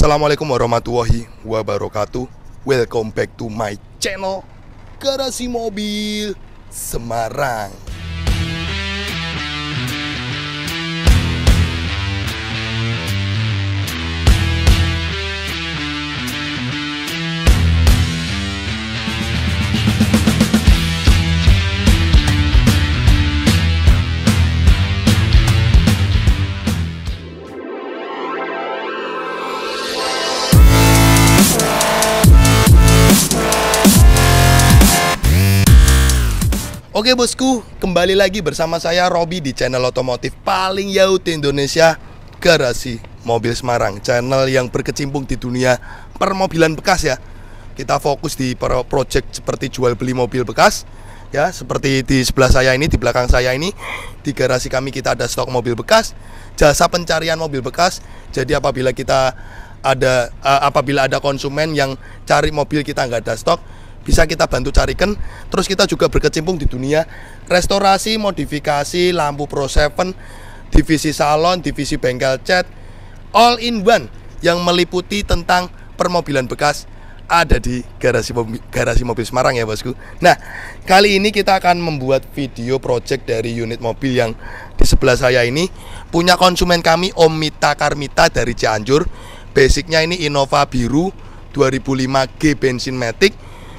Assalamualaikum warahmatullahi wabarakatuh. Welcome back to my channel Garasi Mobil Semarang. Oke bosku, kembali lagi bersama saya Robi di channel otomotif paling yaut di Indonesia, Garasi Mobil Semarang. Channel yang berkecimpung di dunia permobilan bekas ya. Kita fokus di project seperti jual beli mobil bekas ya, seperti di sebelah saya ini, di belakang saya ini. Di garasi kami kita ada stok mobil bekas, jasa pencarian mobil bekas. Jadi apabila ada konsumen yang cari mobil kita nggak ada stok, bisa kita bantu carikan. Terus kita juga berkecimpung di dunia restorasi, modifikasi, lampu Pro 7, divisi salon, divisi bengkel cat, all in one yang meliputi tentang permobilan bekas ada di Garasi Mobil Semarang ya bosku. Nah, kali ini kita akan membuat video project dari unit mobil yang di sebelah saya ini, punya konsumen kami Om Mita Karmita dari Cianjur. Basicnya ini Innova biru 2005G bensin matic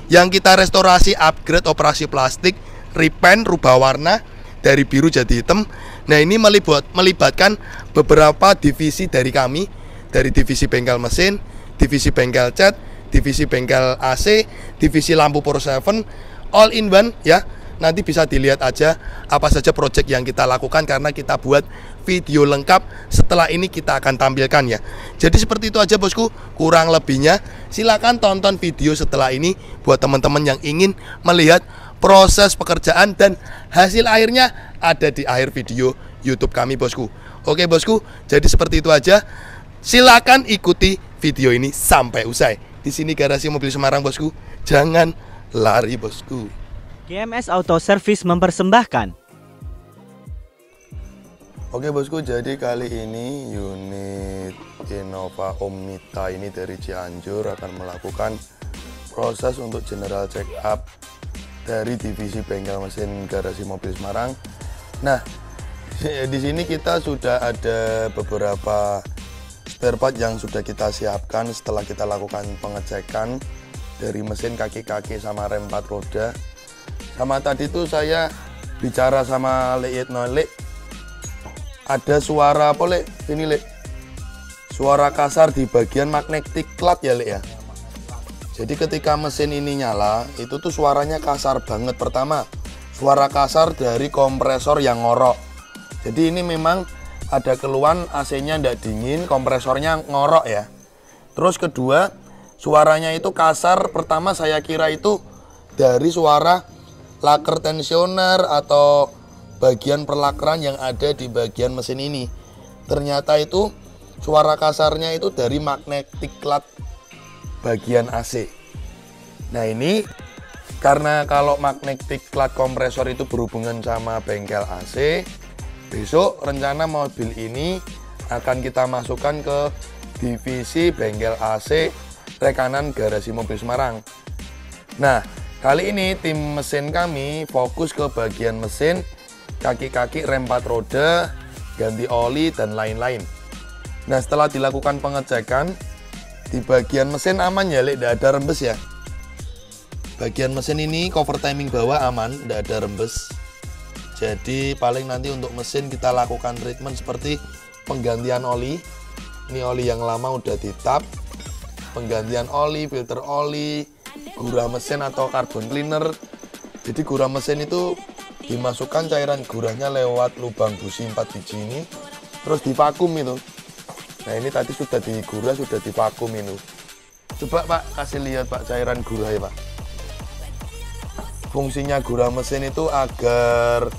yang kita restorasi, upgrade, operasi plastik, repaint, rubah warna dari biru jadi hitam. Nah, ini melibatkan beberapa divisi dari kami, dari divisi bengkel mesin, divisi bengkel cat, divisi bengkel AC, divisi lampu Pro 7, all in one ya. Nanti bisa dilihat aja apa saja project yang kita lakukan, karena kita buat video lengkap setelah ini kita akan tampilkan ya. Jadi seperti itu aja bosku, kurang lebihnya silakan tonton video setelah ini buat teman-teman yang ingin melihat proses pekerjaan dan hasil akhirnya ada di akhir video YouTube kami bosku. Oke bosku, jadi seperti itu aja. Silakan ikuti video ini sampai usai. Di sini Garasi Mobil Semarang bosku, jangan lari bosku. GMS Auto Service mempersembahkan. Oke bosku, jadi kali ini unit Innova Om Mita ini dari Cianjur akan melakukan proses untuk general check up dari divisi bengkel mesin Garasi Mobil Semarang. Nah, di sini kita sudah ada beberapa spare part yang sudah kita siapkan setelah kita lakukan pengecekan dari mesin, kaki-kaki sama rem 4 roda. Sama tadi tuh saya bicara sama Lek, ada suara apa Lek? Ini Lek, suara kasar di bagian magnetic clutch ya Lek ya. Jadi ketika mesin ini nyala, itu tuh suaranya kasar banget. Pertama, suara kasar dari kompresor yang ngorok. Jadi ini memang ada keluhan, AC-nya ndak dingin, kompresornya ngorok ya. Terus kedua, suaranya itu kasar. Pertama saya kira itu dari suara laker tensioner atau bagian perlakaran yang ada di bagian mesin ini. Ternyata itu suara kasarnya itu dari magnetic clutch bagian AC. Nah ini karena kalau magnetic clutch kompresor itu berhubungan sama bengkel AC, besok rencana mobil ini akan kita masukkan ke divisi bengkel AC rekanan Garasi Mobil Semarang. Nah, kali ini tim mesin kami fokus ke bagian mesin, kaki-kaki, rem 4 roda, ganti oli, dan lain-lain. Nah, setelah dilakukan pengecekan, di bagian mesin aman ya, Lek, tidak ada rembes ya. Bagian mesin ini cover timing bawah aman, tidak ada rembes. Jadi paling nanti untuk mesin kita lakukan treatment seperti penggantian oli. Ini oli yang lama udah ditap, penggantian oli, filter oli, gurah mesin atau carbon cleaner. Jadi gurah mesin itu dimasukkan cairan gurahnya lewat lubang busi 4 biji ini, terus divakum itu. Nah ini tadi sudah digurah, sudah divakum itu. Coba Pak kasih lihat Pak cairan gurah ya Pak. Fungsinya gurah mesin itu agar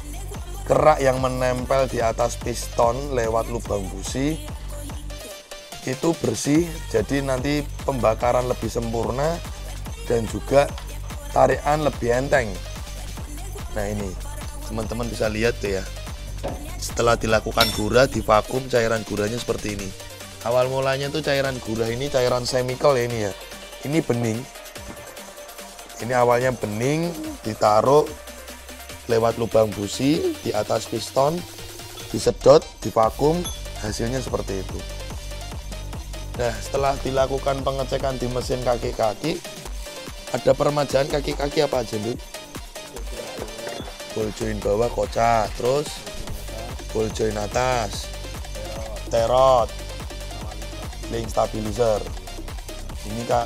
kerak yang menempel di atas piston lewat lubang busi itu bersih, jadi nanti pembakaran lebih sempurna dan juga tarikan lebih enteng. Nah ini teman-teman bisa lihat tuh ya, setelah dilakukan gurah, divakum, cairan gurahnya seperti ini. Awal mulanya tuh cairan gurah ini cairan chemical ya ini ya. Ini bening. Ini awalnya bening, ditaruh lewat lubang busi di atas piston, disedot, divakum, hasilnya seperti itu. Nah, setelah dilakukan pengecekan di mesin kaki-kaki, ada peremajaan kaki-kaki apa aja, Dut? Ball joint bawah kocak, terus ball joint atas, terot, link stabilizer.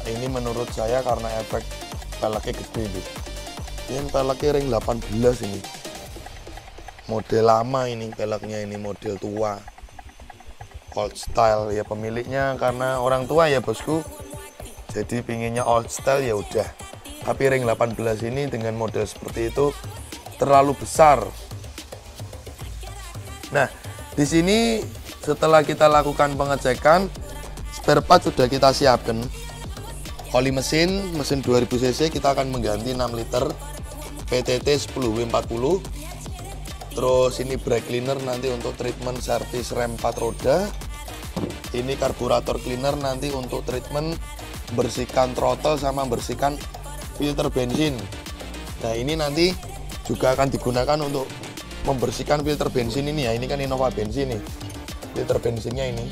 Ini menurut saya karena efek peleknya gede, Dut. Ini peleknya ring 18 ini. Model lama ini peleknya, ini model tua. Old style ya pemiliknya karena orang tua ya bosku. Jadi pinginnya old style ya udah. Tapi ring 18 ini dengan model seperti itu terlalu besar. Nah, di sini setelah kita lakukan pengecekan, spare part sudah kita siapkan. Oli mesin 2000 cc kita akan mengganti 6 liter PTT 10W40. Terus ini brake cleaner nanti untuk treatment servis rem 4 roda. Ini karburator cleaner nanti untuk treatment bersihkan throttle sama bersihkan filter bensin. Nah, ini nanti juga akan digunakan untuk membersihkan filter bensin ini ya. Ini kan Innova bensin nih. Filter bensinnya ini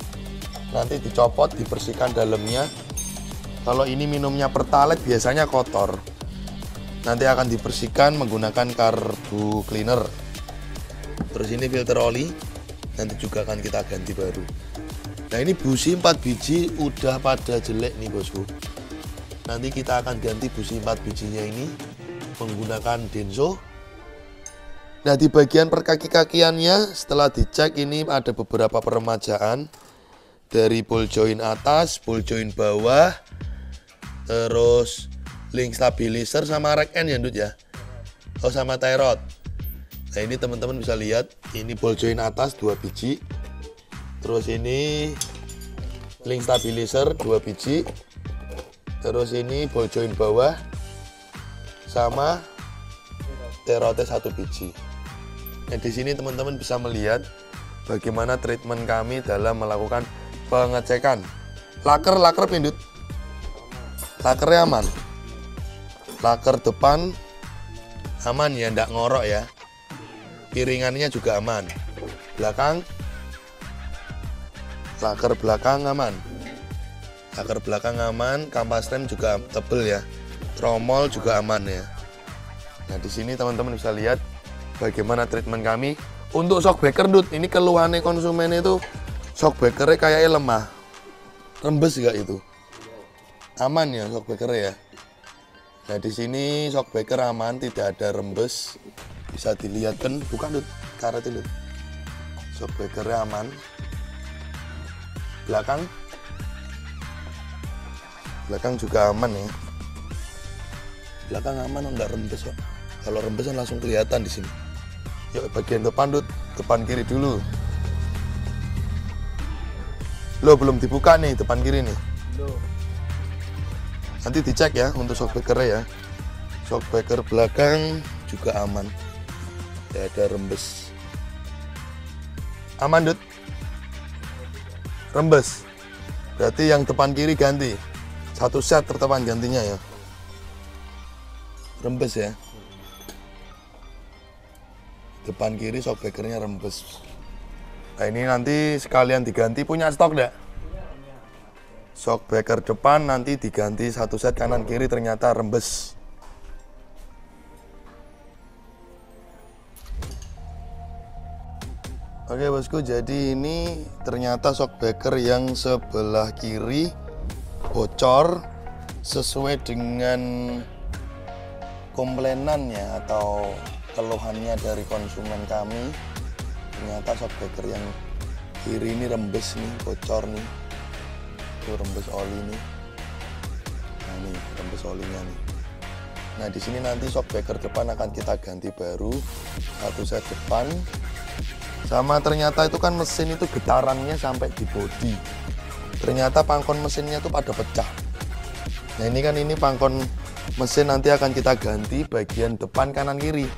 nanti dicopot, dibersihkan dalamnya. Kalau ini minumnya Pertalite biasanya kotor. Nanti akan dibersihkan menggunakan karbu cleaner. Terus ini filter oli, nanti juga akan kita ganti baru. Nah, ini busi 4 biji udah pada jelek nih bosku. Nanti kita akan ganti busi 4 bijinya ini menggunakan Denso. Nah, di bagian perkaki-kakiannya setelah dicek ini ada beberapa peremajaan dari ball joint atas, ball joint bawah, terus link stabilizer sama rack end ya Dut ya. Oh, sama tie rod. Nah, ini teman-teman bisa lihat, ini ball joint atas 2 biji. Terus ini link stabilizer 2 biji. Terus ini ball joint bawah sama tie rodnya 1 biji. Nah, di sini teman-teman bisa melihat bagaimana treatment kami dalam melakukan pengecekan. Laker pindut. Lakernya aman. Laker depan aman ya, ndak ngorok ya. Piringannya juga aman. Belakang, laker belakang aman. Laker belakang aman, kampas rem juga tebel ya. Tromol juga aman ya. Nah, di sini teman-teman bisa lihat bagaimana treatment kami untuk shockbreaker Dut. Ini keluhannya konsumen itu shockbreakernya kayaknya lemah. Rembes gak itu? Aman ya shockbreaker ya. Nah, di sini shockbreaker aman, tidak ada rembes. Bisa dilihat kan, bukan Dut, karet itu. Shockbreakernya aman. Belakang juga aman ya. Belakang aman, enggak rembes kok. Kalau rembes kan langsung kelihatan di sini. Yuk bagian depan Dut, depan kiri dulu. Loh, belum dibuka nih depan kiri nih. Nanti dicek ya untuk shockbreaker ya. Shockbreaker belakang juga aman. Tidak ada rembes. Aman Dut. Rembes. Berarti yang depan kiri ganti. 1 set tertepan gantinya ya. Rembes ya. Depan kiri shockbreakernya rembes. Nah, ini nanti sekalian diganti, punya stok enggak? Shockbreaker depan nanti diganti 1 set kanan kiri ternyata rembes. Oke bosku, jadi ini ternyata shockbreaker yang sebelah kiri bocor sesuai dengan komplainannya atau keluhannya dari konsumen kami. Ternyata shockbreaker yang kiri ini rembes nih, bocor nih. Itu rembes oli nih. Nah, ini rembes olinya nih. Nah, di sini nanti shockbreaker depan akan kita ganti baru 1 set depan. Sama ternyata itu kan mesin itu getarannya sampai di bodi. Ternyata pangkon mesinnya itu pada pecah. Nah, ini kan ini pangkon mesin nanti akan kita ganti bagian depan kanan kiri.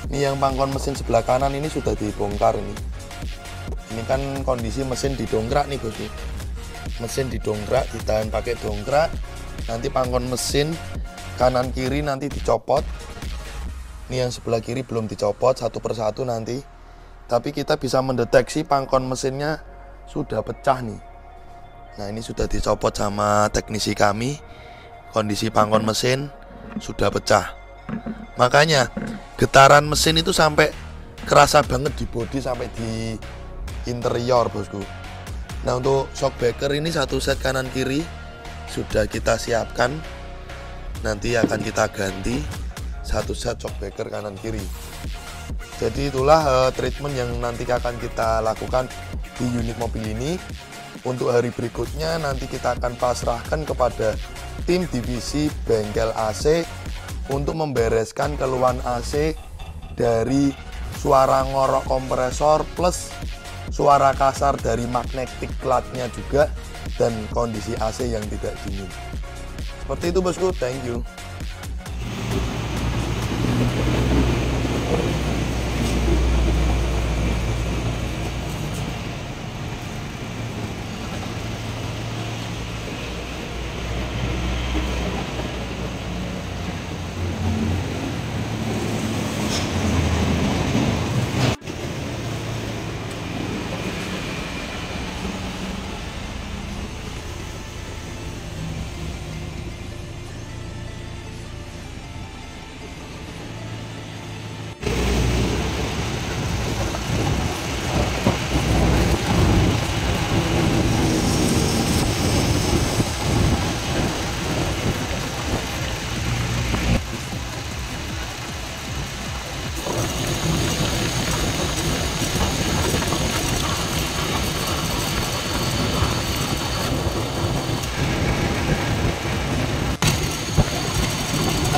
Ini yang pangkon mesin sebelah kanan ini sudah dibongkar ini. Ini kan kondisi mesin didongkrak nih bosku. Mesin didongkrak, ditahan pakai dongkrak. Nanti pangkon mesin kanan kiri nanti dicopot. Ini yang sebelah kiri belum dicopot satu persatu nanti. Tapi kita bisa mendeteksi pangkon mesinnya sudah pecah nih. Nah ini sudah dicopot sama teknisi kami. Kondisi pangkon mesin sudah pecah. Makanya getaran mesin itu sampai kerasa banget di bodi sampai di interior bosku. Nah untuk shock breaker ini satu set kanan kiri sudah kita siapkan. Nanti akan kita ganti satu set shock breaker kanan kiri. Jadi itulah treatment yang nanti akan kita lakukan di unit mobil ini. Untuk hari berikutnya nanti kita akan pasrahkan kepada tim divisi bengkel AC untuk membereskan keluhan AC dari suara ngorok kompresor plus suara kasar dari magnetic clutch-nya juga dan kondisi AC yang tidak dingin. Seperti itu bosku, thank you.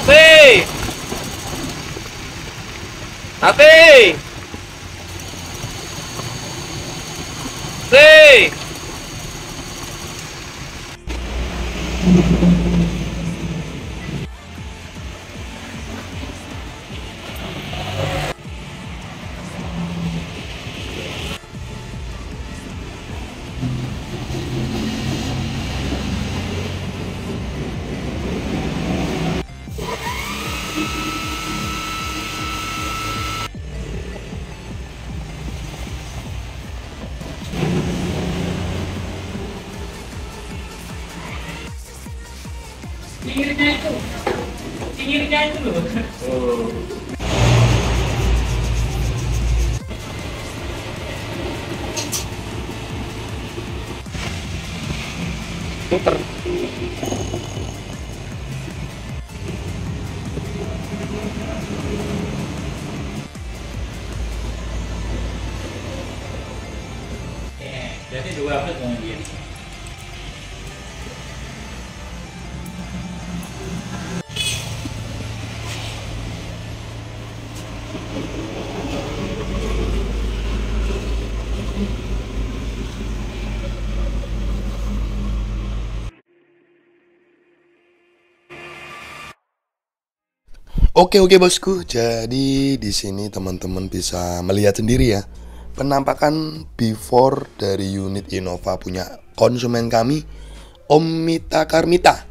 Hati! Hati! Hati! Pinggirnya itu loh. Oh. Puter. Jadi dua apa kemudian? Oke bosku, jadi di sini teman-teman bisa melihat sendiri ya penampakan before dari unit Innova punya konsumen kami, Om Mita Karmita.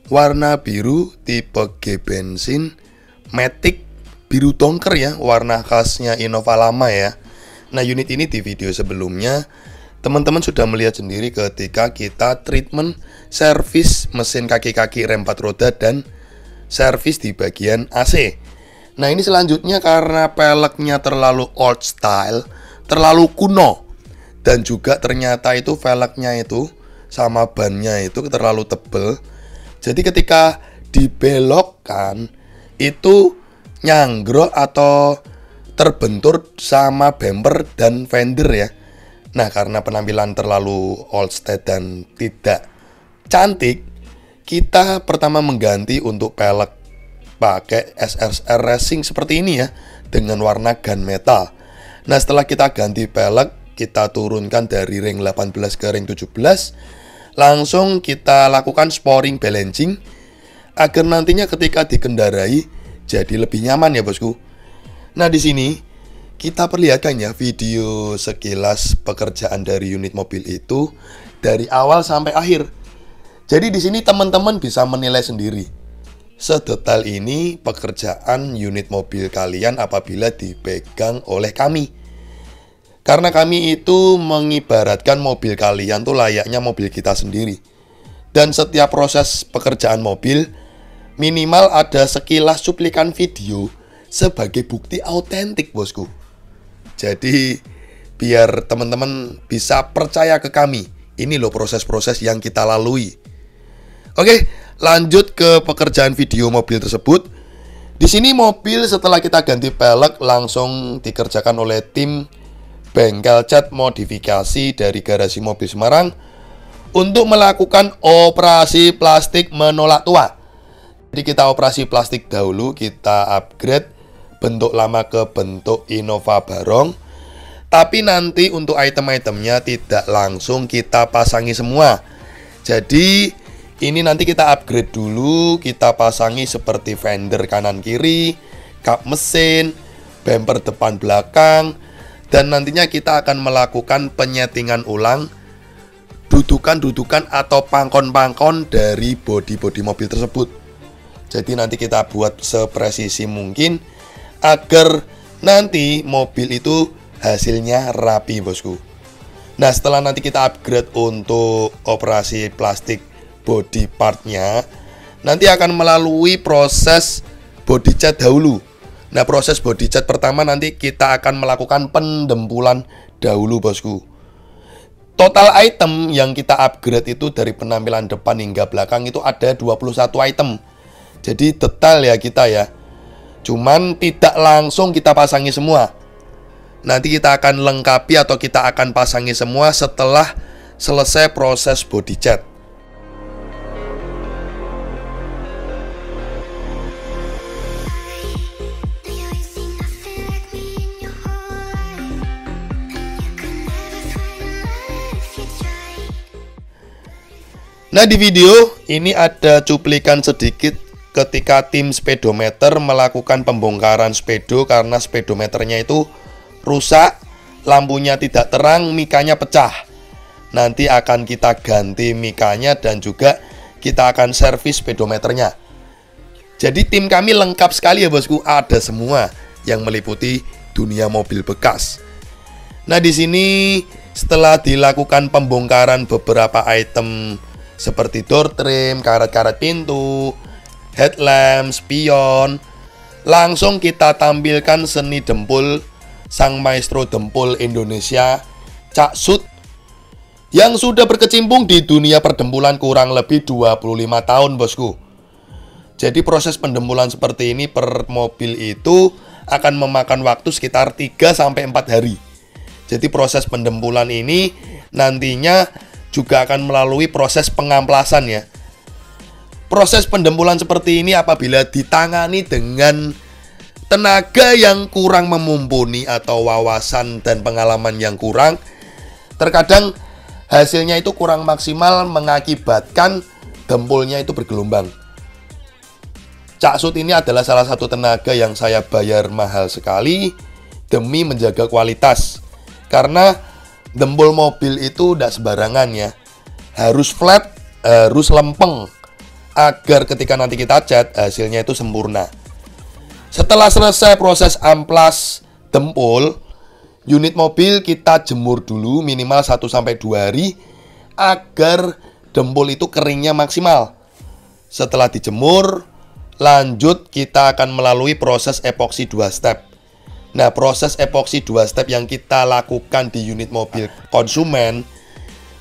Warna biru, tipe G bensin, matic, biru dongker ya, warna khasnya Innova lama ya. Nah unit ini di video sebelumnya teman-teman sudah melihat sendiri ketika kita treatment servis mesin kaki-kaki rem 4 roda dan servis di bagian AC. Nah ini selanjutnya karena peleknya terlalu old style, terlalu kuno, dan juga ternyata itu velgnya itu sama bannya itu terlalu tebel. Jadi ketika dibelokkan itu nyanggrok atau terbentur sama bumper dan fender ya. Nah karena penampilan terlalu old style dan tidak cantik, kita pertama mengganti untuk pelek pakai SSR Racing seperti ini ya, dengan warna gunmetal. Nah setelah kita ganti pelek, kita turunkan dari ring 18 ke ring 17, langsung kita lakukan sporing balancing agar nantinya ketika dikendarai jadi lebih nyaman ya bosku. Nah di sini Kita perlihatkan ya video sekilas pekerjaan dari unit mobil itu dari awal sampai akhir. Jadi di sini teman-teman bisa menilai sendiri sedetail ini pekerjaan unit mobil kalian apabila dipegang oleh kami. Karena kami itu mengibaratkan mobil kalian tuh layaknya mobil kita sendiri. Dan setiap proses pekerjaan mobil minimal ada sekilas cuplikan video sebagai bukti autentik, bosku. Jadi biar teman-teman bisa percaya ke kami. Ini loh proses-proses yang kita lalui. Oke, lanjut ke pekerjaan video mobil tersebut. Di sini mobil setelah kita ganti pelek langsung dikerjakan oleh tim bengkel cat modifikasi dari garasi mobil Semarang untuk melakukan operasi plastik menolak tua. Jadi kita operasi plastik dahulu, kita upgrade bentuk lama ke bentuk Innova Barong. Tapi nanti untuk item-itemnya tidak langsung kita pasangi semua. Jadi ini nanti kita upgrade dulu, kita pasangi seperti fender kanan kiri, kap mesin, bumper depan belakang. Dan nantinya kita akan melakukan penyetingan ulang dudukan-dudukan atau pangkon-pangkon dari bodi-bodi mobil tersebut. Jadi nanti kita buat sepresisi mungkin agar nanti mobil itu hasilnya rapi, bosku. Nah, setelah nanti kita upgrade untuk operasi plastik body partnya, nanti akan melalui proses body cat dahulu. Nah, proses body cat pertama nanti kita akan melakukan pendempulan dahulu, bosku. Total item yang kita upgrade itu dari penampilan depan hingga belakang itu ada 21 item. Jadi detail ya kita ya. Cuman tidak langsung kita pasangi semua. Nanti kita akan lengkapi atau kita akan pasangi semua setelah selesai proses body cat. Nah, di video ini ada cuplikan sedikit ketika tim speedometer melakukan pembongkaran speedo karena speedometernya itu rusak, lampunya tidak terang, mikanya pecah. Nanti akan kita ganti mikanya dan juga kita akan servis speedometernya. Jadi tim kami lengkap sekali ya, bosku, ada semua yang meliputi dunia mobil bekas. Nah, di sini setelah dilakukan pembongkaran beberapa item seperti door trim, karet-karet pintu, headlamp, spion, langsung kita tampilkan seni dempul sang maestro dempul Indonesia, Cak Sud, yang sudah berkecimpung di dunia perdempulan kurang lebih 25 tahun, bosku. Jadi proses pendempulan seperti ini per mobil itu akan memakan waktu sekitar 3-4 hari. Jadi proses pendempulan ini nantinya juga akan melalui proses pengamplasan ya. Proses pendempulan seperti ini apabila ditangani dengan tenaga yang kurang memumpuni atau wawasan dan pengalaman yang kurang, terkadang hasilnya itu kurang maksimal mengakibatkan dempulnya itu bergelombang. Cak Sud ini adalah salah satu tenaga yang saya bayar mahal sekali demi menjaga kualitas. Karena dempul mobil itu tidak sembarangan ya. Harus flat, harus lempeng agar ketika nanti kita cat hasilnya itu sempurna. Setelah selesai proses amplas dempul, unit mobil kita jemur dulu minimal 1-2 hari agar dempul itu keringnya maksimal. Setelah dijemur, lanjut kita akan melalui proses epoksi 2 step. Nah, proses epoksi 2 step yang kita lakukan di unit mobil konsumen,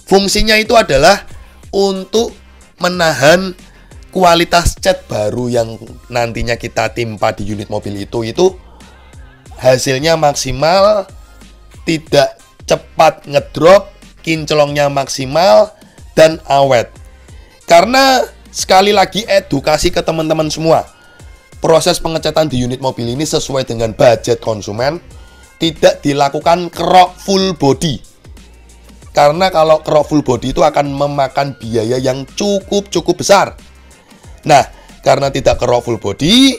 fungsinya itu adalah untuk menahan kualitas cat baru yang nantinya kita timpa di unit mobil itu hasilnya maksimal, tidak cepat ngedrop, kinclongnya maksimal, dan awet. Karena sekali lagi edukasi ke teman-teman semua, proses pengecatan di unit mobil ini sesuai dengan budget konsumen, tidak dilakukan kerok full body. Karena kalau kerok full body itu akan memakan biaya yang cukup besar. Nah, karena tidak kerok full body,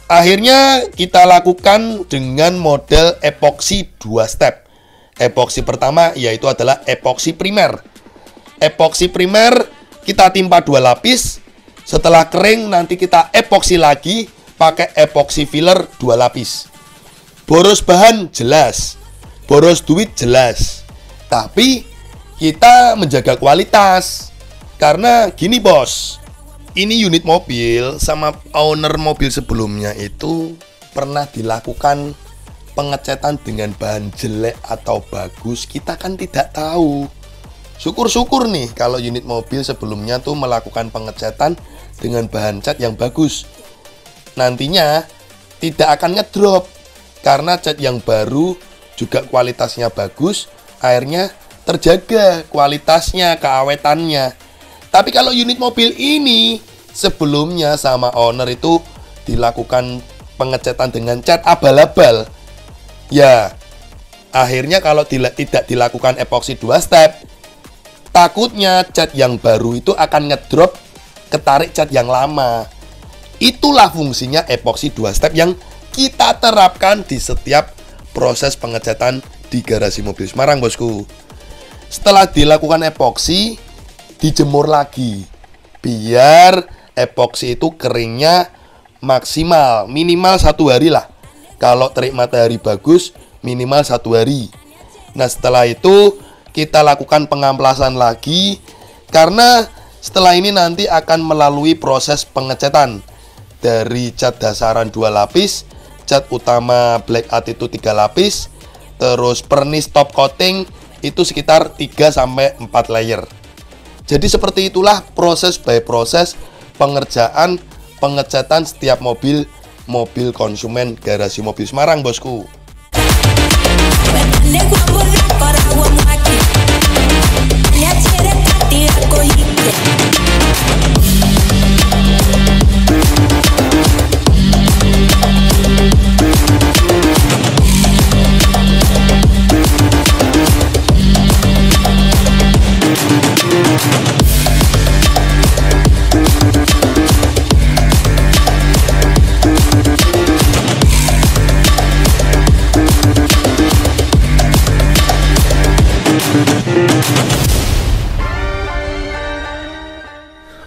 Akhirnya kita lakukan dengan model epoksi 2 step. Epoksi pertama yaitu adalah epoksi primer. Epoksi primer kita timpa 2 lapis. Setelah kering nanti kita epoksi lagi pakai epoksi filler 2 lapis. Boros bahan jelas, boros duit jelas. Tapi kita menjaga kualitas. Karena gini bos, ini unit mobil sama owner mobil sebelumnya itu pernah dilakukan pengecetan dengan bahan jelek atau bagus, kita kan tidak tahu. Syukur-syukur nih kalau unit mobil sebelumnya tuh melakukan pengecetan dengan bahan cat yang bagus. Nantinya tidak akan ngedrop karena cat yang baru juga kualitasnya bagus, akhirnya terjaga kualitasnya, keawetannya. Tapi kalau unit mobil ini sebelumnya sama owner itu dilakukan pengecetan dengan cat abal-abal, ya akhirnya kalau tidak dilakukan epoksi 2 step, takutnya cat yang baru itu akan ngedrop ketarik cat yang lama. Itulah fungsinya epoksi 2 step yang kita terapkan di setiap proses pengecetan di garasi mobil Semarang bosku. Setelah dilakukan epoksi, dijemur lagi biar epoksi itu keringnya maksimal, minimal 1 hari lah. Kalau terik matahari bagus, minimal 1 hari. Nah setelah itu kita lakukan pengamplasan lagi, karena setelah ini nanti akan melalui proses pengecetan dari cat dasaran 2 lapis, cat utama black art itu 3 lapis, terus pernis top coating itu sekitar 3-4 layer. Jadi seperti itulah proses by proses pengerjaan pengecatan setiap mobil konsumen garasi mobil Semarang bosku.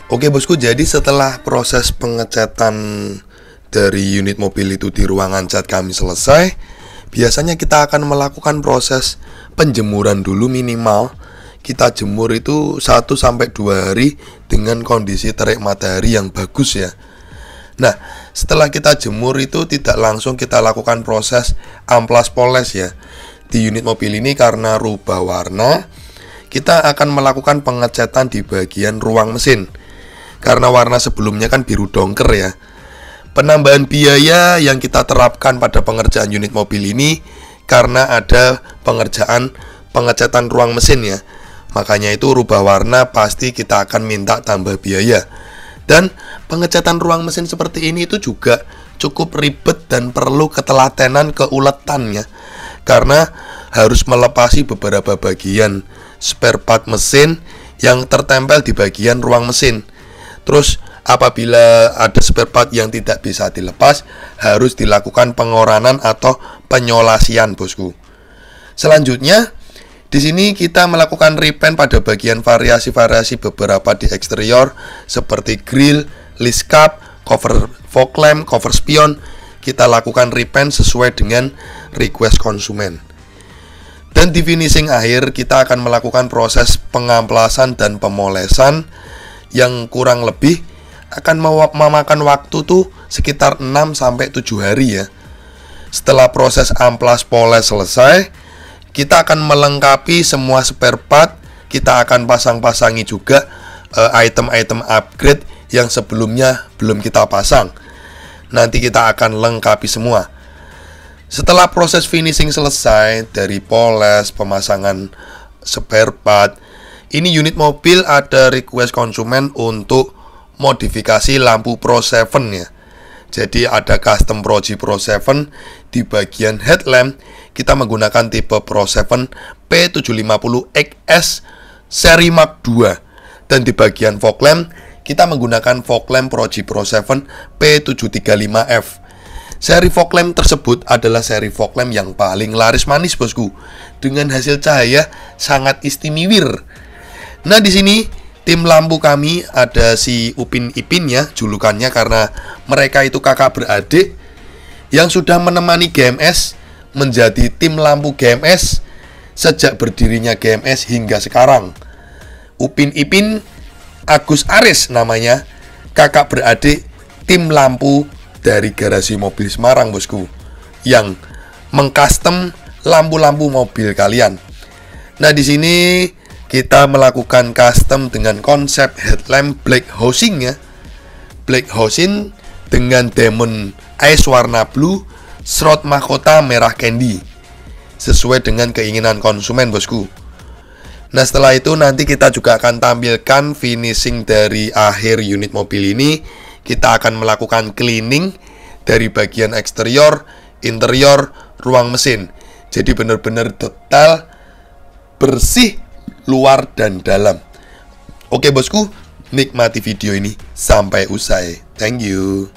Oke bosku, jadi setelah proses pengecatan dari unit mobil itu di ruangan cat kami selesai, biasanya kita akan melakukan proses penjemuran dulu minimal. Kita jemur itu 1-2 hari dengan kondisi terik matahari yang bagus ya. Nah, setelah kita jemur itu tidak langsung kita lakukan proses amplas poles ya. Di unit mobil ini karena rubah warna, kita akan melakukan pengecatan di bagian ruang mesin. Karena warna sebelumnya kan biru dongker ya. Penambahan biaya yang kita terapkan pada pengerjaan unit mobil ini karena ada pengecatan ruang mesin ya. Makanya itu rubah warna pasti kita akan minta tambah biaya. Dan pengecatan ruang mesin seperti ini itu juga cukup ribet dan perlu ketelatenan, keuletannya. Karena harus melepasi beberapa bagian spare part mesin yang tertempel di bagian ruang mesin. Terus apabila ada spare part yang tidak bisa dilepas, harus dilakukan pengoranan atau penyolasian bosku. Selanjutnya, di sini kita melakukan repaint pada bagian variasi-variasi beberapa di eksterior seperti grill, list cap, cover fog lamp, cover spion. Kita lakukan repaint sesuai dengan request konsumen. Dan di finishing akhir kita akan melakukan proses pengamplasan dan pemolesan yang kurang lebih akan memakan waktu tuh sekitar 6-7 hari ya. Setelah proses amplas poles selesai, kita akan melengkapi semua spare part. Kita akan pasang-pasangi juga item-item upgrade yang sebelumnya belum kita pasang. Nanti kita akan lengkapi semua. Setelah proses finishing selesai dari poles, pemasangan spare part, ini unit mobil ada request konsumen untuk modifikasi lampu Pro 7 ya. Jadi ada custom Pro G Pro 7 di bagian headlamp. Kita menggunakan tipe Pro 7 P750XS seri Mark II. Dan di bagian fog lamp kita menggunakan fog lamp Pro G Pro 7 P735F. Seri fog lamp tersebut adalah seri fog lamp yang paling laris manis, bosku, dengan hasil cahaya sangat istimewa. Nah, di sini tim lampu kami ada si Upin Ipin ya, julukannya, karena mereka itu kakak beradik yang sudah menemani GMS menjadi tim lampu GMS sejak berdirinya GMS hingga sekarang. Upin Ipin, Agus Aris namanya, kakak beradik tim lampu dari Garasi Mobil Semarang, bosku, yang mengcustom lampu-lampu mobil kalian. Nah, di sini kita melakukan custom dengan konsep headlamp black housing ya. Black housing dengan diamond ice warna blue, shroud mahkota merah candy, sesuai dengan keinginan konsumen, bosku. Nah, setelah itu nanti kita juga akan tampilkan finishing dari akhir unit mobil ini. Kita akan melakukan cleaning dari bagian eksterior, interior, ruang mesin. Jadi benar-benar detail, bersih, luar dan dalam. Oke, bosku, nikmati video ini sampai usai. Thank you.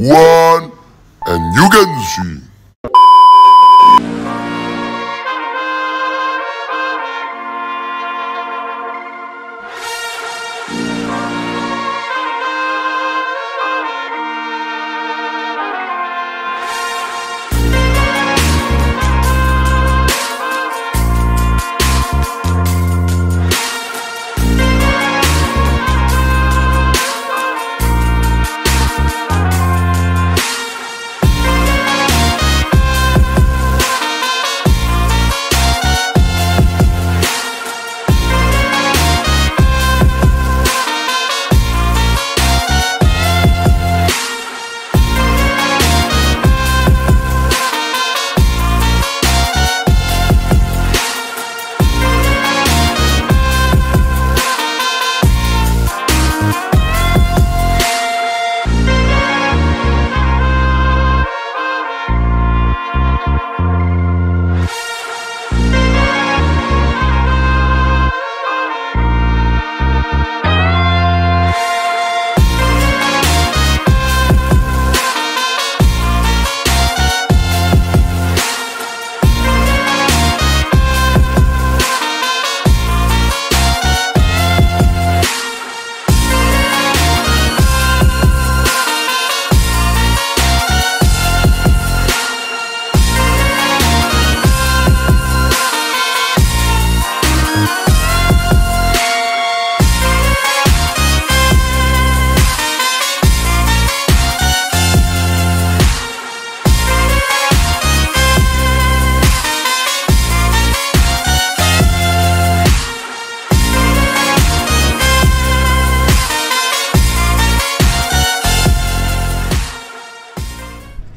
One, and you can see.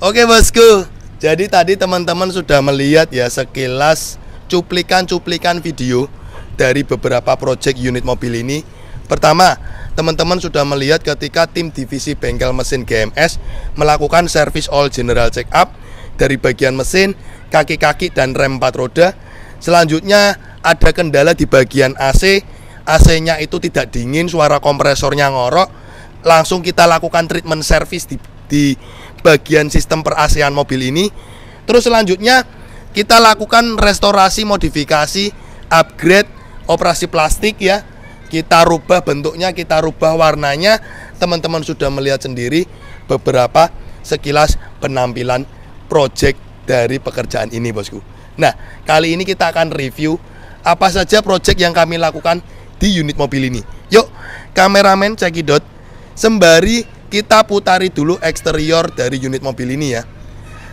Oke bosku, jadi tadi teman-teman sudah melihat ya sekilas cuplikan-cuplikan video dari beberapa project unit mobil ini. Pertama, teman-teman sudah melihat ketika tim divisi bengkel mesin GMS melakukan service all general check up dari bagian mesin, kaki-kaki dan rem 4 roda. Selanjutnya ada kendala di bagian AC. AC-nya itu tidak dingin, suara kompresornya ngorok. Langsung kita lakukan treatment service di bagian sistem per-AC-an mobil ini. Terus selanjutnya kita lakukan restorasi, modifikasi, upgrade, operasi plastik ya. Kita rubah bentuknya, kita rubah warnanya. Teman-teman sudah melihat sendiri beberapa sekilas penampilan project dari pekerjaan ini bosku. Nah, kali ini kita akan review apa saja project yang kami lakukan di unit mobil ini. Yuk, kameramen cekidot, sembari kita putari dulu eksterior dari unit mobil ini ya.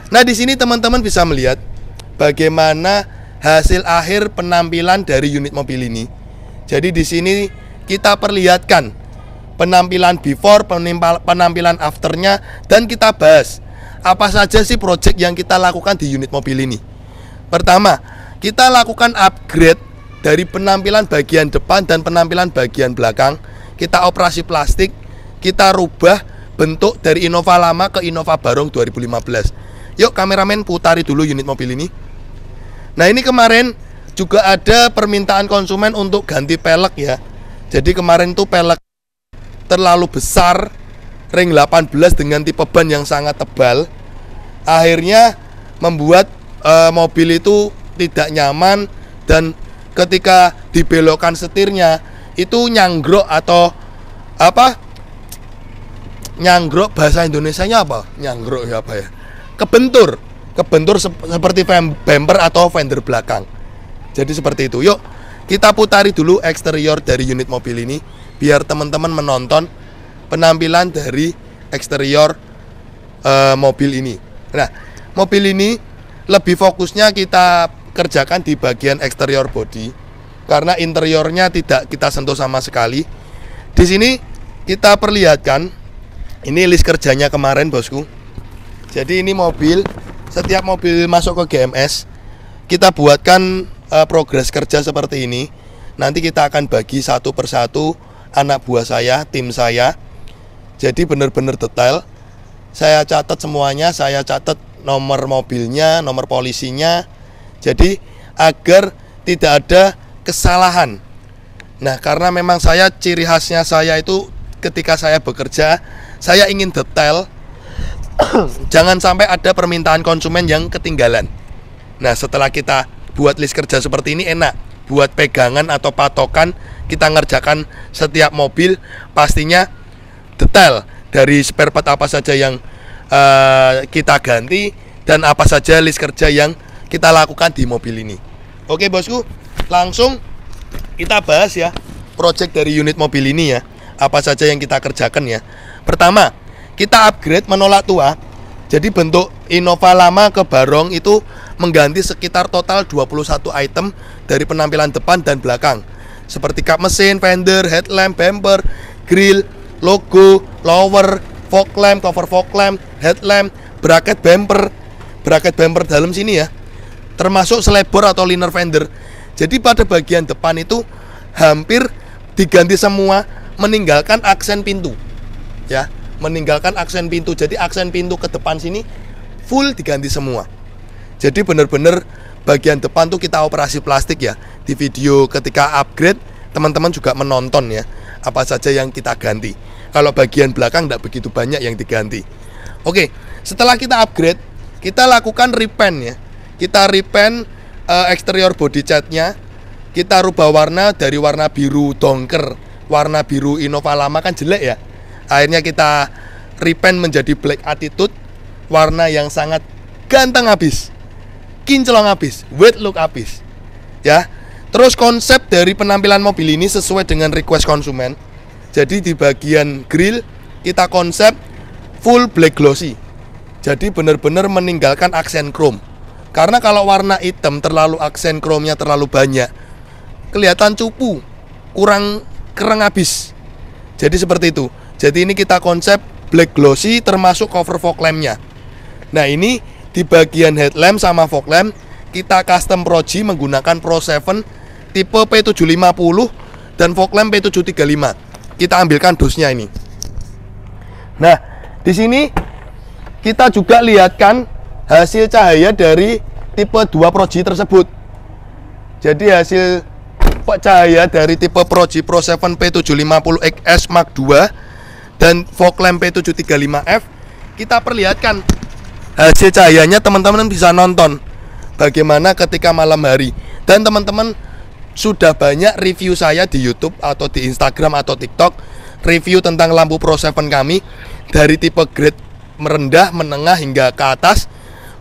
Nah, di sini teman-teman bisa melihat bagaimana hasil akhir penampilan dari unit mobil ini. Jadi di sini kita perlihatkan penampilan before, penampilan afternya, dan kita bahas apa saja sih project yang kita lakukan di unit mobil ini. Pertama, kita lakukan upgrade dari penampilan bagian depan dan penampilan bagian belakang. Kita operasi plastik, kita rubah bentuk dari Innova lama ke Innova Barong 2015. Yuk kameramen putari dulu unit mobil ini. Nah, ini kemarin juga ada permintaan konsumen untuk ganti pelek ya. Jadi kemarin tuh pelek terlalu besar, ring 18 dengan tipe ban yang sangat tebal. Akhirnya membuat mobil itu tidak nyaman, dan ketika dibelokkan setirnya itu nyanggrok atau apa? Nyanggrok bahasa Indonesianya apa? Nyanggrok ya apa ya? Kebentur seperti bumper atau fender belakang. Jadi seperti itu. Yuk kita putari dulu eksterior dari unit mobil ini biar teman-teman menonton penampilan dari eksterior mobil ini. Nah, mobil ini lebih fokusnya kita kerjakan di bagian eksterior body karena interiornya tidak kita sentuh sama sekali. Di sini kita perlihatkan ini list kerjanya kemarin bosku. Jadi ini mobil, setiap mobil masuk ke GMS kita buatkan progres kerja seperti ini. Nanti kita akan bagi satu persatu anak buah saya, tim saya. Jadi benar-benar detail. Saya catat semuanya, saya catat nomor mobilnya, nomor polisinya. Jadi agar tidak ada kesalahan. Nah, karena memang saya ciri khasnya saya itu ketika saya bekerja, saya ingin detail. Jangan sampai ada permintaan konsumen yang ketinggalan. Nah, setelah kita buat list kerja seperti ini enak buat pegangan atau patokan. Kita ngerjakan setiap mobil pastinya detail dari spare part apa saja yang kita ganti dan apa saja list kerja yang kita lakukan di mobil ini. Oke bosku, langsung kita bahas ya project dari unit mobil ini ya. Apa saja yang kita kerjakan ya. Pertama, kita upgrade menolak tua. Jadi bentuk Innova lama ke Barong itu mengganti sekitar total 21 item dari penampilan depan dan belakang. Seperti kap mesin, fender, headlamp, bumper, grill, logo, lower, fog lamp, cover fog lamp, headlamp, bracket bumper dalam sini ya. Termasuk selebor atau liner fender. Jadi pada bagian depan itu hampir diganti semua, meninggalkan aksen pintu. Ya, meninggalkan aksen pintu. Jadi aksen pintu ke depan sini full diganti semua. Jadi benar-benar bagian depan tuh kita operasi plastik ya. Di video ketika upgrade teman-teman juga menonton ya apa saja yang kita ganti. Kalau bagian belakang tidak begitu banyak yang diganti. Oke, setelah kita upgrade, kita lakukan repaint ya. Kita repaint eksterior body catnya. Kita rubah warna dari warna biru dongker, warna biru Innova lama kan jelek ya. Akhirnya kita repaint menjadi black attitude, warna yang sangat ganteng habis, kinclong habis, wet look habis. Ya. Terus konsep dari penampilan mobil ini sesuai dengan request konsumen. Jadi di bagian grill kita konsep full black glossy. Jadi benar-benar meninggalkan aksen chrome. Karena kalau warna hitam terlalu aksen chrome-nya terlalu banyak, kelihatan cupu, kurang keren habis. Jadi seperti itu. Jadi ini kita konsep black glossy termasuk cover fog lamp-nya. Nah ini di bagian headlamp sama fog lamp kita custom Proji menggunakan Pro 7 tipe P750 dan fog lamp P735. Kita ambilkan dosnya ini. Nah di sini kita juga lihatkan hasil cahaya dari tipe 2 Proji tersebut. Jadi hasil cahaya dari tipe Proji Pro 7 P750 XS Mark II dan fog lamp P735F kita perlihatkan hasil cahayanya. Teman-teman bisa nonton bagaimana ketika malam hari. Dan teman-teman sudah banyak review saya di YouTube atau di Instagram atau TikTok, review tentang lampu Pro 7 kami dari tipe grade merendah, menengah hingga ke atas.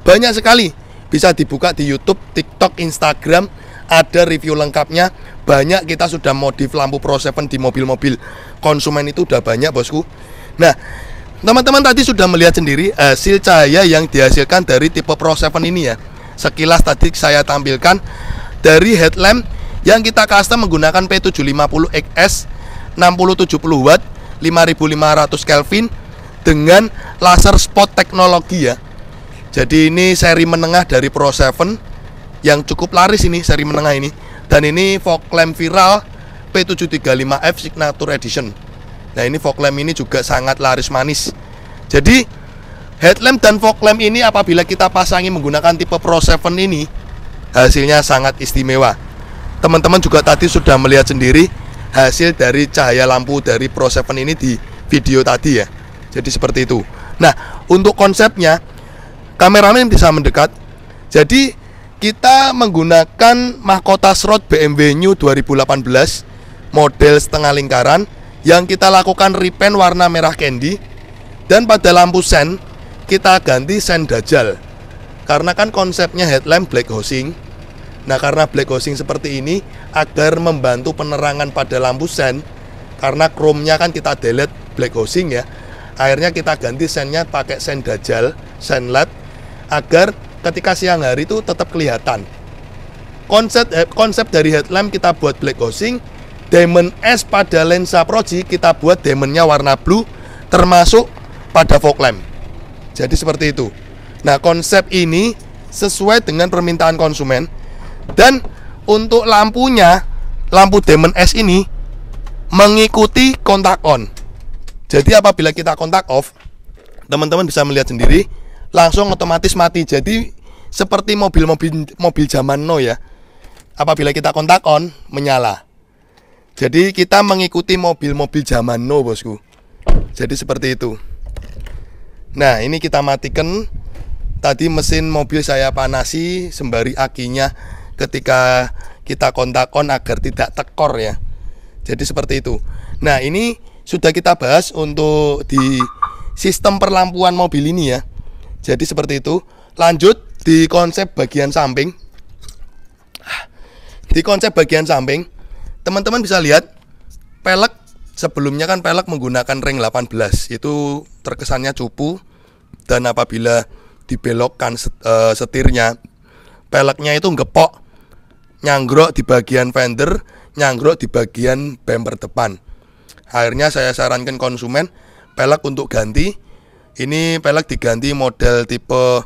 Banyak sekali, bisa dibuka di YouTube, TikTok, Instagram, ada review lengkapnya. Banyak kita sudah modif lampu Pro 7 di mobil-mobil konsumen, itu udah banyak bosku. Nah teman-teman tadi sudah melihat sendiri hasil cahaya yang dihasilkan dari tipe Pro 7 ini ya. Sekilas tadi saya tampilkan dari headlamp yang kita custom menggunakan P750 XS 6070 watt 5500 Kelvin dengan laser spot teknologi ya. Jadi ini seri menengah dari Pro 7 yang cukup laris ini, seri menengah ini. Dan ini fog lamp viral P735F Signature Edition. Nah ini fog lamp ini juga sangat laris manis. Jadi headlamp dan fog lamp ini apabila kita pasangi menggunakan tipe Pro 7 ini, hasilnya sangat istimewa. Teman-teman juga tadi sudah melihat sendiri hasil dari cahaya lampu dari Pro 7 ini di video tadi ya. Jadi seperti itu. Nah untuk konsepnya, kameramen bisa mendekat. Jadi kita menggunakan mahkota shroud BMW New 2018 model setengah lingkaran yang kita lakukan repaint warna merah candy. Dan pada lampu sen kita ganti sen dajjal, karena kan konsepnya headlamp black housing. Nah karena black housing seperti ini agar membantu penerangan pada lampu sen, karena chrome-nya kan kita delete black housing ya, akhirnya kita ganti sennya pakai sen dajjal, sen LED, agar ketika siang hari itu tetap kelihatan. Konsep dari headlamp kita buat black housing. Diamond S pada lensa Proji kita buat diamondnya warna blue, termasuk pada fog lamp. Jadi seperti itu. Nah konsep ini sesuai dengan permintaan konsumen. Dan untuk lampunya, lampu Diamond S ini mengikuti kontak on. Jadi apabila kita kontak off, teman-teman bisa melihat sendiri, langsung otomatis mati. Jadi seperti mobil zaman now ya. Apabila kita kontak on, menyala. Jadi kita mengikuti mobil-mobil zaman now bosku. Jadi seperti itu. Nah ini kita matikan. Tadi mesin mobil saya panasi sembari akinya ketika kita kontak on agar tidak tekor ya. Jadi seperti itu. Nah ini sudah kita bahas untuk di sistem perlampuan mobil ini ya. Jadi seperti itu. Lanjut di konsep bagian samping. Di konsep bagian samping, teman-teman bisa lihat pelek. Sebelumnya kan pelek menggunakan ring 18, itu terkesannya cupu. Dan apabila dibelokkan setirnya, peleknya itu gepok, nyanggrok di bagian fender, nyanggrok di bagian bumper depan. Akhirnya saya sarankan konsumen pelek untuk ganti. Ini pelek diganti model tipe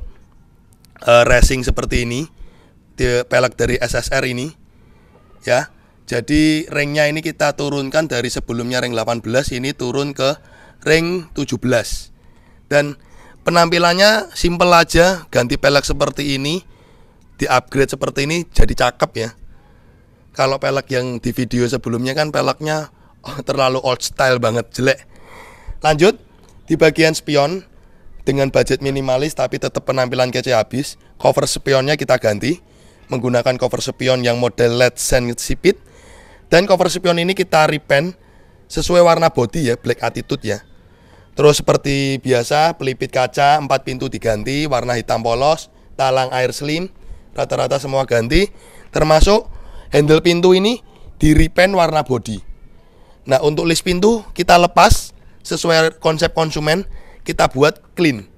racing seperti ini, pelek dari SSR ini ya. Jadi ringnya ini kita turunkan dari sebelumnya ring 18, ini turun ke ring 17. Dan penampilannya simple aja, ganti pelek seperti ini, di upgrade seperti ini, jadi cakep ya. Kalau pelek yang di video sebelumnya kan peleknya terlalu old style banget, jelek. Lanjut di bagian spion, dengan budget minimalis tapi tetap penampilan kece habis. Cover spionnya kita ganti menggunakan cover spion yang model LED Sensipit. Dan cover spion ini kita repaint sesuai warna body ya, black attitude ya. Terus seperti biasa pelipit kaca 4 pintu diganti warna hitam polos, talang air slim rata-rata semua ganti. Termasuk handle pintu ini di repaint warna body. Nah untuk list pintu kita lepas sesuai konsep konsumen, kita buat clean.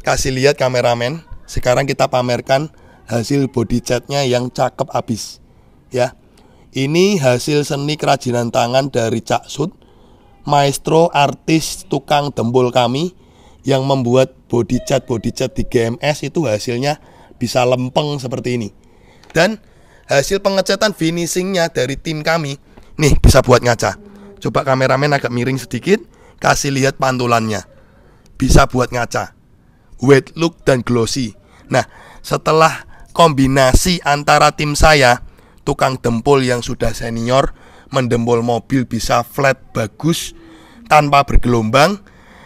Kasih lihat kameramen. Sekarang kita pamerkan hasil body catnya yang cakep abis ya. Ini hasil seni kerajinan tangan dari Cak Sud, maestro artis tukang dembul kami, yang membuat body cat di GMS itu hasilnya bisa lempeng seperti ini. Dan hasil pengecatan finishingnya dari tim kami, nih bisa buat ngaca. Coba kameramen agak miring sedikit, kasih lihat pantulannya. Bisa buat ngaca, wet look dan glossy. Nah, setelah kombinasi antara tim saya, tukang dempul yang sudah senior, mendempul mobil bisa flat bagus tanpa bergelombang.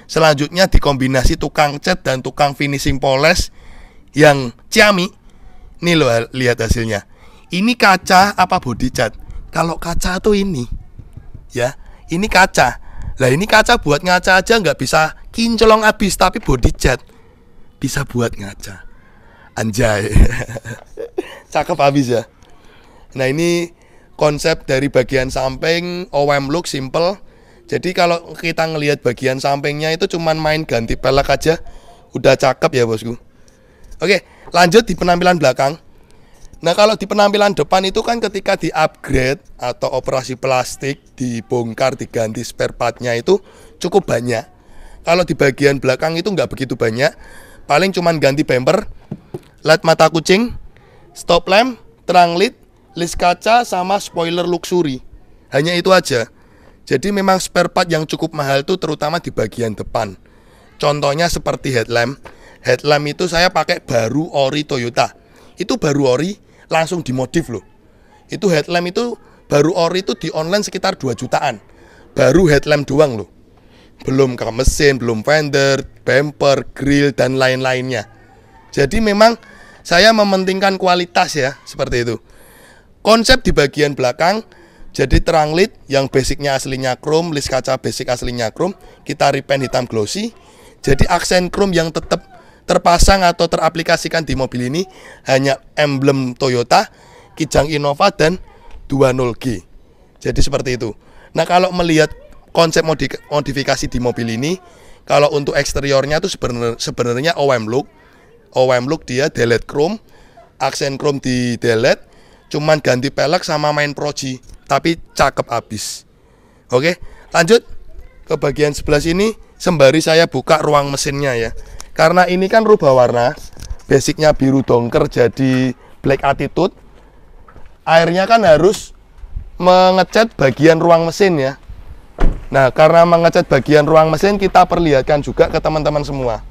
Selanjutnya dikombinasi tukang cat dan tukang finishing poles yang ciami. Nih loh, lihat hasilnya. Ini kaca apa body cat? Kalau kaca tuh ini, ya, ini kaca. Lah ini kaca buat ngaca aja nggak bisa kinclong abis, tapi body cat bisa buat ngaca. Anjay. Cakep abis ya. Nah ini konsep dari bagian samping OEM look simple. Jadi kalau kita ngelihat bagian sampingnya itu cuman main ganti pelek aja udah cakep ya bosku. Oke, lanjut di penampilan belakang. Nah kalau di penampilan depan itu kan ketika di upgrade atau operasi plastik, dibongkar, diganti spare partnya itu cukup banyak. Kalau di bagian belakang itu nggak begitu banyak. Paling cuman ganti bumper, LED mata kucing, stop lamp, terang led, list kaca, sama spoiler luxury. Hanya itu aja. Jadi memang spare part yang cukup mahal itu terutama di bagian depan. Contohnya seperti headlamp. Headlamp itu saya pakai baru ori Toyota. Itu baru ori langsung dimodif loh. Itu headlamp itu baru ori itu di online sekitar 2 jutaan. Baru headlamp doang loh. Belum ke mesin, belum fender, bumper, grill dan lain-lainnya. Jadi memang saya mementingkan kualitas ya, seperti itu. Konsep di bagian belakang, jadi terang led yang basicnya aslinya chrome, list kaca basic aslinya chrome, kita repaint hitam glossy. Jadi aksen chrome yang tetap terpasang atau teraplikasikan di mobil ini hanya emblem Toyota, kijang Innova dan 20G. Jadi seperti itu. Nah kalau melihat konsep modifikasi di mobil ini, kalau untuk eksteriornya itu sebenarnya OEM look. OEM look dia delete chrome, aksen chrome di delete, cuman ganti pelek sama main proji, tapi cakep abis. Oke, lanjut ke bagian sebelah sini. Sembari saya buka ruang mesinnya ya. Karena ini kan rubah warna, basicnya biru dongker jadi black attitude. Airnya kan harus mengecat bagian ruang mesin ya. Nah, karena mengecat bagian ruang mesin, kita perlihatkan juga ke teman-teman semua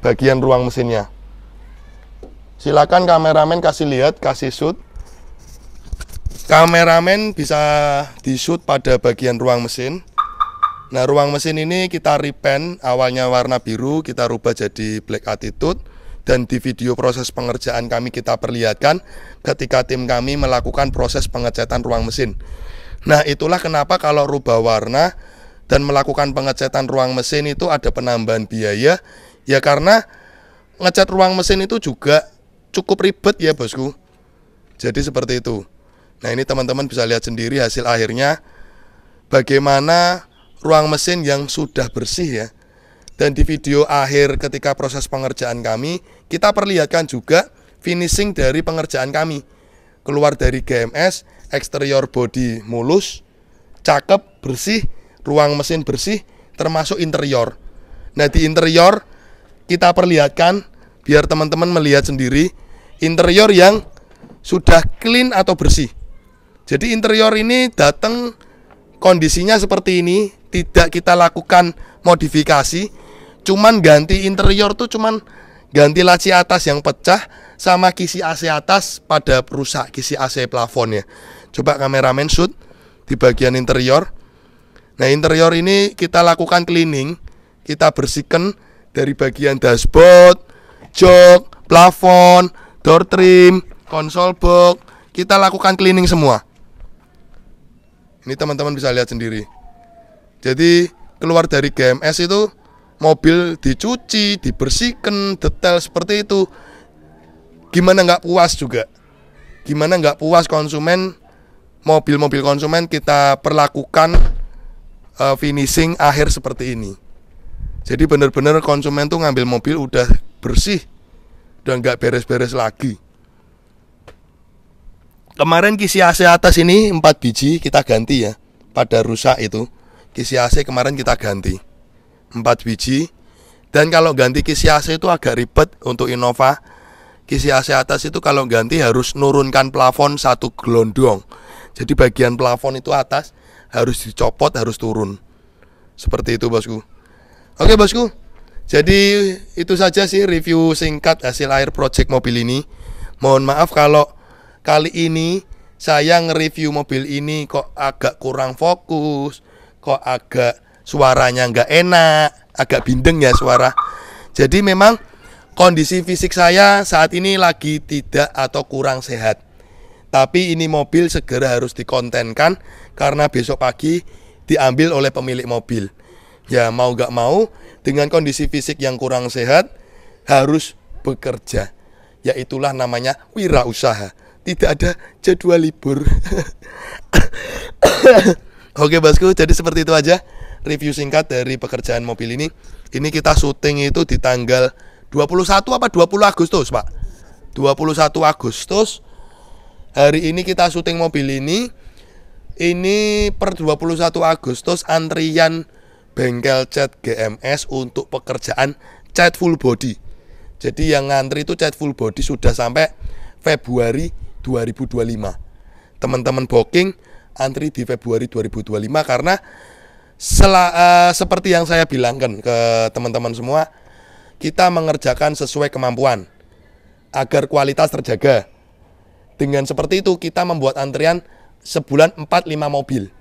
bagian ruang mesinnya. Silakan kameramen kasih lihat, kasih shoot. Kameramen bisa di shoot pada bagian ruang mesin. Nah, ruang mesin ini kita repaint, awalnya warna biru, kita rubah jadi black attitude. Dan di video proses pengerjaan kami kita perlihatkan ketika tim kami melakukan proses pengecatan ruang mesin. Nah, itulah kenapa kalau rubah warna dan melakukan pengecatan ruang mesin itu ada penambahan biaya. Ya karena ngecat ruang mesin itu juga cukup ribet ya bosku. Jadi seperti itu. Nah ini teman-teman bisa lihat sendiri hasil akhirnya bagaimana ruang mesin yang sudah bersih ya. Dan di video akhir ketika proses pengerjaan kami, kita perlihatkan juga finishing dari pengerjaan kami. Keluar dari GMS, eksterior body mulus, cakep, bersih, ruang mesin bersih, termasuk interior. Nah di interior kita perlihatkan biar teman-teman melihat sendiri interior yang sudah clean atau bersih. Jadi interior ini datang kondisinya seperti ini, tidak kita lakukan modifikasi, cuman ganti interior tuh cuman ganti laci atas yang pecah sama kisi AC atas pada rusak, kisi AC plafon ya. Coba kameramen shoot di bagian interior. Nah interior ini kita lakukan cleaning, kita bersihkan dari bagian dashboard, jok, plafon, door trim, konsol box, kita lakukan cleaning semua. Ini teman-teman bisa lihat sendiri. Jadi keluar dari GMS itu mobil dicuci, dibersihkan, detail seperti itu. Gimana nggak puas juga? Gimana nggak puas konsumen, mobil-mobil konsumen kita perlakukan finishing akhir seperti ini. Jadi benar-benar konsumen tuh ngambil mobil udah bersih, udah nggak beres-beres lagi. Kemarin kisi AC atas ini 4 biji kita ganti ya. Pada rusak itu kisi AC kemarin kita ganti 4 biji. Dan kalau ganti kisi AC itu agak ribet untuk Innova. Kisi AC atas itu kalau ganti harus nurunkan plafon satu gelondong. Jadi bagian plafon itu atas harus dicopot, harus turun. Seperti itu bosku. Oke bosku, jadi itu saja sih review singkat hasil akhir project mobil ini. Mohon maaf kalau kali ini saya nge-review mobil ini kok agak kurang fokus, kok agak suaranya nggak enak, agak bindeng ya suara. Jadi memang kondisi fisik saya saat ini lagi tidak atau kurang sehat. Tapi ini mobil segera harus dikontenkan karena besok pagi diambil oleh pemilik mobil. Ya mau nggak mau dengan kondisi fisik yang kurang sehat harus bekerja. Ya itulah namanya wirausaha. Tidak ada jadwal libur. Oke bosku, jadi seperti itu aja review singkat dari pekerjaan mobil ini. Ini kita syuting itu di tanggal 21 apa 20 Agustus Pak? 21 Agustus. Hari ini kita syuting mobil ini. Ini per 21 Agustus antrian bengkel cat GMS untuk pekerjaan cat full body. Jadi yang ngantri itu cat full body sudah sampai Februari 2025. Teman-teman booking antri di Februari 2025 karena seperti yang saya bilangkan ke teman-teman semua, kita mengerjakan sesuai kemampuan agar kualitas terjaga. Dengan seperti itu kita membuat antrian sebulan 4-5 mobil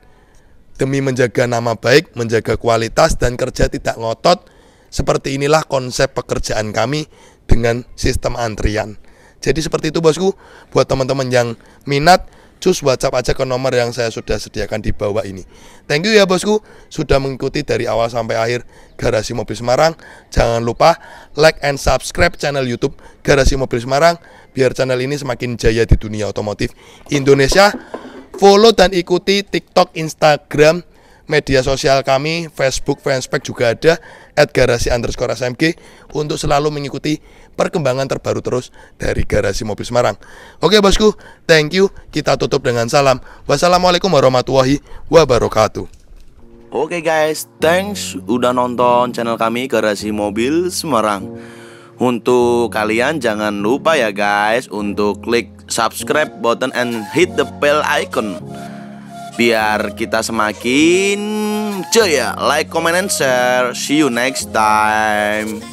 demi menjaga nama baik, menjaga kualitas dan kerja tidak ngotot. Seperti inilah konsep pekerjaan kami dengan sistem antrian. Jadi seperti itu bosku. Buat teman-teman yang minat, cus WhatsApp aja ke nomor yang saya sudah sediakan di bawah ini. Thank you ya bosku sudah mengikuti dari awal sampai akhir Garasi Mobil Semarang. Jangan lupa like and subscribe channel YouTube Garasi Mobil Semarang biar channel ini semakin jaya di dunia otomotif Indonesia. Follow dan ikuti TikTok, Instagram, media sosial kami, Facebook, fanspage juga ada @garasi_smg untuk selalu mengikuti perkembangan terbaru terus dari Garasi Mobil Semarang. Oke bosku, thank you. Kita tutup dengan salam. Wassalamualaikum warahmatullahi wabarakatuh. Oke guys, thanks udah nonton channel kami Garasi Mobil Semarang. Untuk kalian jangan lupa ya guys untuk klik subscribe button and hit the bell icon biar kita semakin jaya. Like, comment, and share. See you next time.